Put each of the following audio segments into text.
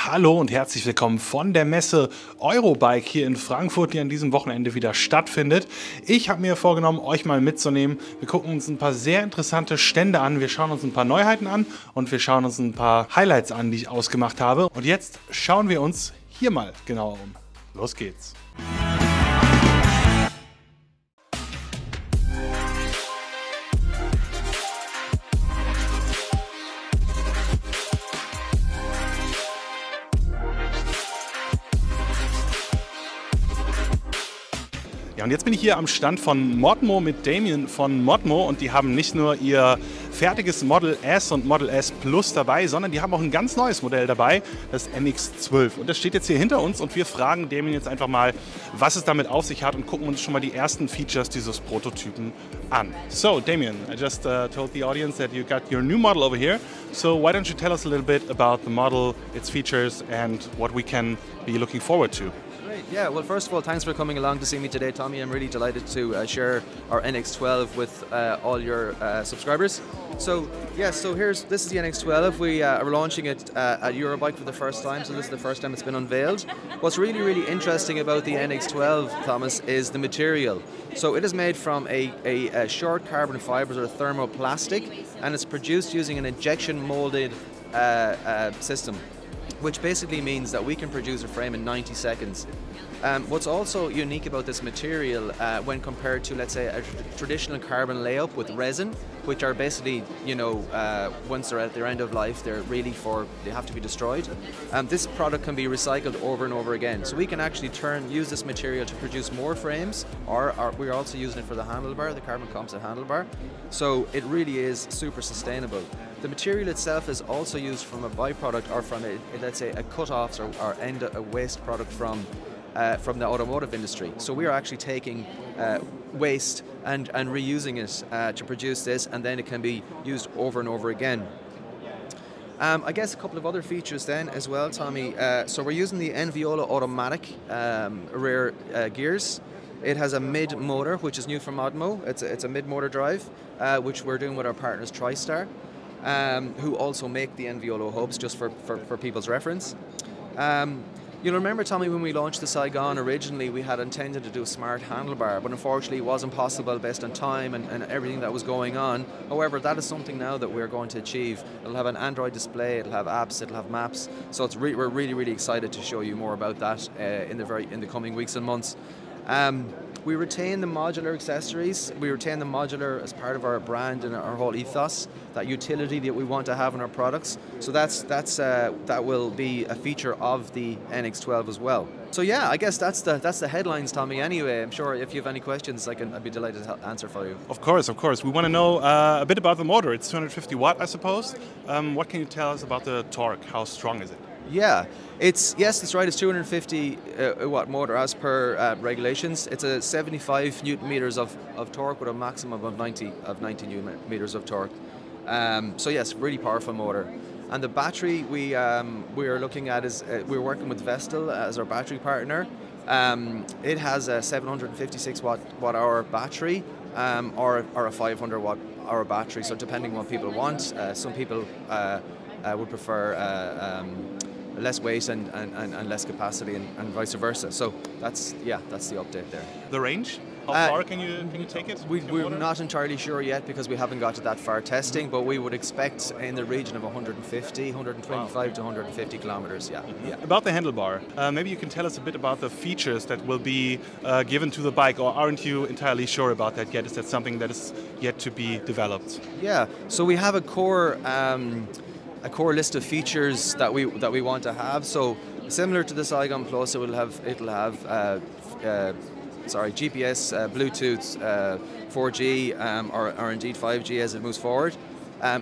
Hallo und herzlich willkommen von der Messe Eurobike hier in Frankfurt, die an diesem Wochenende wieder stattfindet. Ich habe mir vorgenommen, euch mal mitzunehmen. Wir gucken uns ein paar sehr interessante Stände an, wir schauen uns ein paar Neuheiten an und wir schauen uns ein paar Highlights an, die ich ausgemacht habe. Und jetzt schauen wir uns hier mal genauer um. Los geht's! Ja, und jetzt bin ich hier am Stand von Modmo mit Damien von Modmo und die haben nicht nur ihr fertiges Model S und Model S Plus dabei, sondern die haben auch ein ganz neues Modell dabei, das NX12. Und das steht jetzt hier hinter uns und wir fragen Damien jetzt einfach mal, was es damit auf sich hat und gucken uns schon mal die ersten Features dieses Prototypen an. So, Damien, I just told the audience that you got your new model over here. So why don't you tell us a little bit about the model, its features and what we can be looking forward to? Yeah, well, first of all, thanks for coming along to see me today, Tommy. I'm really delighted to share our NX12 with all your subscribers. So, yeah, this is the NX12. We are launching it at Eurobike for the first time, so this is the first time it's been unveiled. What's really, really interesting about the NX12, Thomas, is the material. So it is made from a short carbon fibers or thermoplastic, and it's produced using an injection molded system, which basically means that we can produce a frame in 90 seconds. What's also unique about this material when compared to, let's say, a traditional carbon layup with resin, which are basically, you know, once they're at their end of life, they have to be destroyed. This product can be recycled over and over again. So we can actually use this material to produce more frames, or we're also using it for the handlebar, the carbon composite handlebar. So it really is super sustainable. The material itself is also used from a byproduct or from let's say a cut-offs or a waste product from the automotive industry. So we are actually taking waste and reusing it to produce this, and then it can be used over and over again. I guess a couple of other features then as well, Tommy. So we're using the Enviolo automatic rear gears. It has a mid-motor, which is new from Modmo. It's a mid-motor drive, which we're doing with our partners TriStar, who also make the Enviolo hubs, just for people's reference. You'll remember, Tommy, when we launched the Saigon originally, we had intended to do a smart handlebar, but unfortunately it wasn't possible based on time and everything that was going on. However, that is something now that we're going to achieve. It'll have an Android display, it'll have apps, it'll have maps. So we're really, really excited to show you more about that in the coming weeks and months. We retain the modular accessories. We retain the modular as part of our brand and our whole ethos, that utility that we want to have in our products. So that will be a feature of the NX12 as well. So yeah, I guess that's the headlines, Tommy. Anyway, I'm sure if you have any questions, I'd be delighted to answer for you. Of course. We want to know a bit about the motor. It's 250 watt, I suppose. What can you tell us about the torque? How strong is it? Yeah, yes, that's right. It's 250 watt motor as per regulations. It's a 75 newton meters of torque with a maximum of 90 newton meters of torque. So yes, really powerful motor. And the battery we are looking at is we're working with Vestel as our battery partner. It has a 756 watt hour battery or a 500 watt hour battery. So depending on what people want, some people would prefer less weight and less capacity and vice versa. So that's the update there. The range? How far can you take it? We're not entirely sure yet because we haven't got to that far testing, but we would expect in the region of 125 to 150 kilometers. Yeah. About the handlebar, maybe you can tell us a bit about the features that will be given to the bike, or aren't you entirely sure about that yet? Is that something that is yet to be developed? Yeah. So we have a core list of features that we want to have. So similar to the Saigon Plus, it'll have GPS, Bluetooth, 4G, or indeed 5G as it moves forward.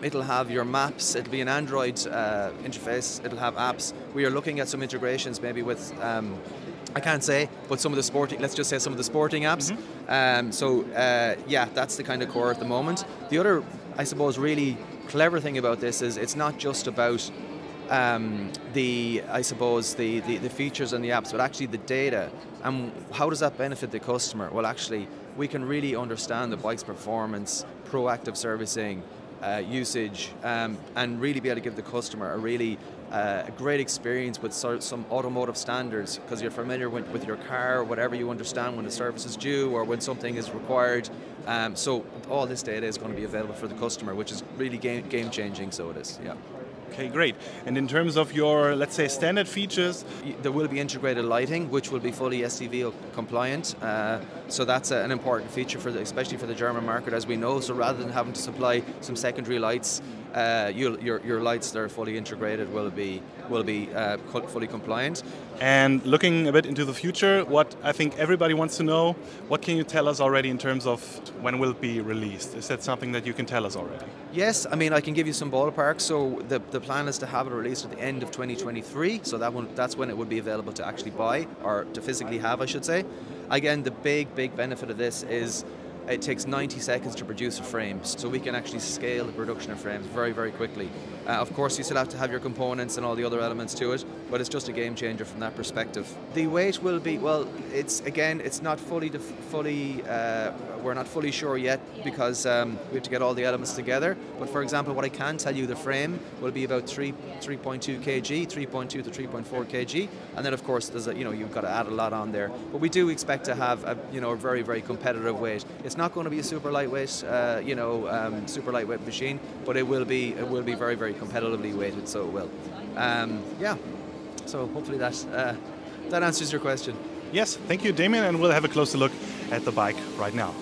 It'll have your maps. It'll be an Android interface. It'll have apps. We are looking at some integrations, maybe with. I can't say, but let's just say some of the sporting apps. Yeah, that's the kind of core at the moment. The other, I suppose, really clever thing about this is it's not just about the features and the apps, but actually the data. And how does that benefit the customer? Well, actually, we can really understand the bike's performance, proactive servicing, usage, and really be able to give the customer a really a great experience with some automotive standards, because you're familiar with your car, or whatever, you understand when the service is due or when something is required. So all this data is going to be available for the customer, which is really game changing, so it is, yeah. Okay, great. And in terms of your, let's say, standard features? There will be integrated lighting, which will be fully SCV compliant. So that's an important feature, especially for the German market, as we know. So rather than having to supply some secondary lights, your lights that are fully integrated will be fully compliant. And looking a bit into the future, what I think everybody wants to know, what can you tell us already in terms of when will it be released? Is that something that you can tell us already? Yes, I mean, I can give you some ballpark. So the plan is to have it released at the end of 2023. So that's when it would be available to actually buy, or to physically have, I should say. Again, the big benefit of this is it takes 90 seconds to produce a frame, so we can actually scale the production of frames very quickly. Of course, you still have to have your components and all the other elements to it, but it's just a game changer from that perspective. The weight will be, well, it's not we're not fully sure yet, because we have to get all the elements together. But for example, what I can tell you, the frame will be about 3.2 kg, 3.2 to 3.4 kg, and then of course there's you've got to add a lot on there. But we do expect to have a very competitive weight. It's not going to be a super lightweight machine, but it will be very competitively weighted. So it will. Yeah. So hopefully that answers your question. Yes, thank you, Damien, and we'll have a closer look at the bike right now.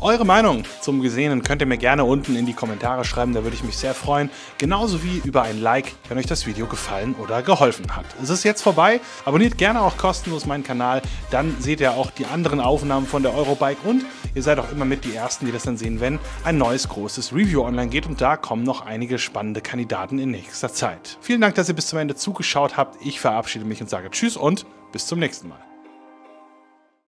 Eure Meinung zum Gesehenen könnt ihr mir gerne unten in die Kommentare schreiben, da würde ich mich sehr freuen. Genauso wie über ein Like, wenn euch das Video gefallen oder geholfen hat. Es ist jetzt vorbei, abonniert gerne auch kostenlos meinen Kanal, dann seht ihr auch die anderen Aufnahmen von der Eurobike und ihr seid auch immer mit die Ersten, die das dann sehen, wenn ein neues großes Review online geht, und da kommen noch einige spannende Kandidaten in nächster Zeit. Vielen Dank, dass ihr bis zum Ende zugeschaut habt. Ich verabschiede mich und sage Tschüss und bis zum nächsten Mal.